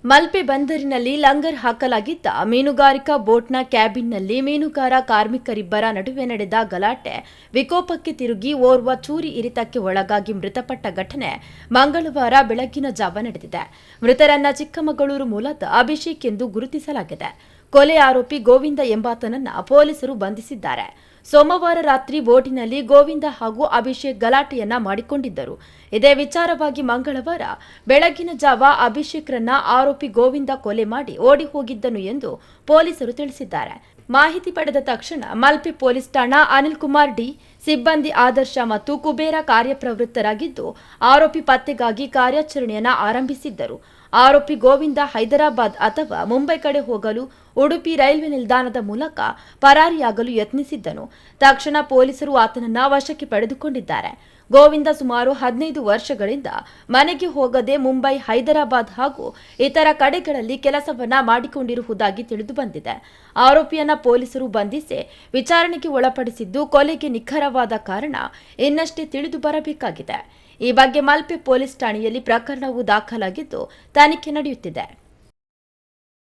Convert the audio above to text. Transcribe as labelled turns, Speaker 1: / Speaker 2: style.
Speaker 1: ಮಲ್ಪೆ ಬಂದರಿನಲ್ಲಿ ಲಂಗರ್ ಹಾಕಲಾಗಿದ್ದ ಮೀನುಗಾರಿಕಾ ಬೋಟ್ನ ಕ್ಯಾಬಿನ್ನಲ್ಲಿ ಮೀನುಗಾರ ಕಾರ್ಮಿಕರಿಬ್ಬರ ನಡುವೆ ನಡೆದ ಗಲಾಟೆ ವಿಕೋಪಕ್ಕೆ ತಿರುಗಿ ಓರ್ವ ಚೂರಿ ಇರಿತಕ್ಕೆ ಒಳಗಾಗಿ ಮೃತಪಟ್ಟ ಘಟನೆ ಮಂಗಳವಾರ ಬೆಳಗಿನ ಜಾವ ನಡೆದಿದೆ. ಮೃತರನ್ನ ಚಿಕ್ಕಮಗಳೂರು ಮೂಲದ ಅಭಿಷೇಕ್ ಎಂದು ಗುರುತಿಸಲಾಗಿದೆ. ಕೊಲೆ ಆರೋಪಿ ಗೋವಿಂದ ಎಂಬಾತನನ್ನ ಪೊಲೀಸರು ಬಂಧಿಸಿದ್ದಾರೆ. ಸೋಮವಾರ ರಾತ್ರಿ ಬೋಟಿನಲ್ಲಿ ಗೋವಿಂದ ಹಾಗೂ ಅಭಿಷೇಕ್ ಗಲಾಟೆಯನ್ನ ಮಾಡಿಕೊಂಡಿದ್ದರು. ಇದೇ ವಿಚಾರವಾಗಿ ಮಂಗಳವಾರ ಬೆಳಗಿನ ಜಾವ ಅಭಿಷೇಕ್ರನ್ನ ಆರೋಪಿ ಗೋವಿಂದ ಕೊಲೆ ಮಾಡಿ ಓಡಿ ಹೋಗಿದ್ದನು ಎಂದು ಪೊಲೀಸರು ತಿಳಿಸಿದ್ದಾರೆ. ಮಾಹಿತಿ ಪಡೆದ ತಕ್ಷಣ ಮಲ್ಪೆ ಪೊಲೀಸ್ ಠಾಣಾ ಅನಿಲ್ ಕುಮಾರ್ ಡಿ ಸಿಬ್ಬಂದಿ ಆದರ್ಶ ಮತ್ತು ಕುಬೇರ ಕಾರ್ಯಪ್ರವೃತ್ತರಾಗಿದ್ದು ಆರೋಪಿ ಪತ್ತೆಗಾಗಿ ಕಾರ್ಯಾಚರಣೆಯನ್ನ ಆರಂಭಿಸಿದ್ದರು. ಆರೋಪಿ ಗೋವಿಂದ ಹೈದರಾಬಾದ್ ಅಥವಾ ಮುಂಬೈ ಕಡೆ ಹೋಗಲು ಉಡುಪಿ ರೈಲ್ವೆ ನಿಲ್ದಾಣದ ಮೂಲಕ ಪರಾರಿಯಾಗಲು ಯತ್ನಿಸಿದ್ದನು. ತಕ್ಷಣ ಪೊಲೀಸರು ಆತನನ್ನ ವಶಕ್ಕೆ ಪಡೆದುಕೊಂಡಿದ್ದಾರೆ. ಗೋವಿಂದ ಸುಮಾರು 15 ವರ್ಷಗಳಿಂದ ಮನೆಗೆ ಹೋಗದೆ ಮುಂಬೈ, ಹೈದರಾಬಾದ್ ಹಾಗೂ ಇತರ ಕಡೆಗಳಲ್ಲಿ ಕೆಲಸವನ್ನ ಮಾಡಿಕೊಂಡಿರುವುದಾಗಿ ತಿಳಿದುಬಂದಿದೆ. ಆರೋಪಿಯನ್ನ ಪೊಲೀಸರು ಬಂಧಿಸಿ ವಿಚಾರಣೆಗೆ ಒಳಪಡಿಸಿದ್ದು ಕೊಲೆಗೆ ನಿಖರವಾದ ಕಾರಣ ಇನ್ನಷ್ಟೇ ತಿಳಿದು ಬರಬೇಕಾಗಿದೆ. ಈ ಬಗ್ಗೆ ಮಲ್ಪೆ ಪೊಲೀಸ್ ಠಾಣೆಯಲ್ಲಿ ಪ್ರಕರಣವು ದಾಖಲಾಗಿದ್ದು ತನಿಖೆ ನಡೆಯುತ್ತಿದೆ.